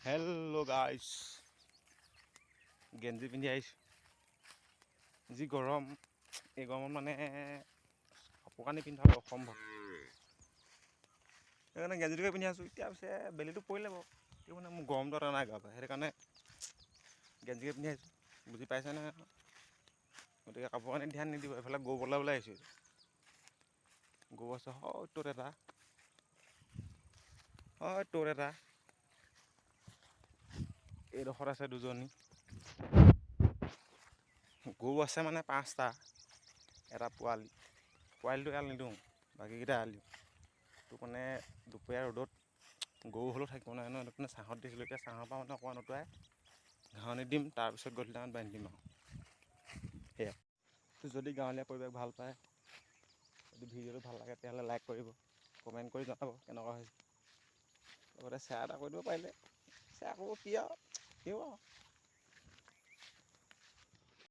Hello' গাইছ, গেঞ্জি পিন্ধি আহিছোঁ। যি গৰম, এই গৰমত মানে কাপোৰ কানি পিন্ধাটো অসম্ভৱ। সেইকাৰণে গেঞ্জিটোকে পিন্ধি আছোঁ। এতিয়া পিছে বেলিটো পৰিলে বাৰু, কিন্তু মানে মোৰ গৰমটো এটা নাই গা পায়, সেইটো কাৰণে গেঞ্জিকে পিন্ধি আহিছোঁ। বুজি পাইছে নহয়, গতিকে কাপোৰ কানি ধ্যান নিদিব। এইফালে গৰু বদলাবলৈ আহিছোঁ। গৰু আছে হয় তোৰ এটা, হয় তোৰ এটা, এইডোখৰত আছে দুজনী। গৰু আছে মানে 5টা, এটা পোৱালি। পোৱালিটো এৰাল নিদিওঁ, বাকীকেইটা এৰাল দিওঁ। ত' মানে দুপৰীয়া ৰ'দত গৰু হ'লেও থাকিব নোৱাৰে নহয়, সেইটো কাৰণে ছাঁত দিছিলোঁ। এতিয়া ছাঁৰ পৰা মানে অকণমান আঁতৰাই ঘাঁহনি দিম, তাৰপিছত গধূলি টাইমত বান্ধি দিম আৰু সেয়া। যদি গাঁৱলীয়া পৰিৱেশ ভাল পায়, যদি ভিডিঅ'টো ভাল লাগে, তেতিয়াহ'লে লাইক কৰিব, কমেণ্ট কৰি জনাব কেনেকুৱা হৈছে। লগতে শ্বেয়াৰ এটা কৰি দিব পাৰিলে, শ্বেয়াৰ কৰিব কি আৰু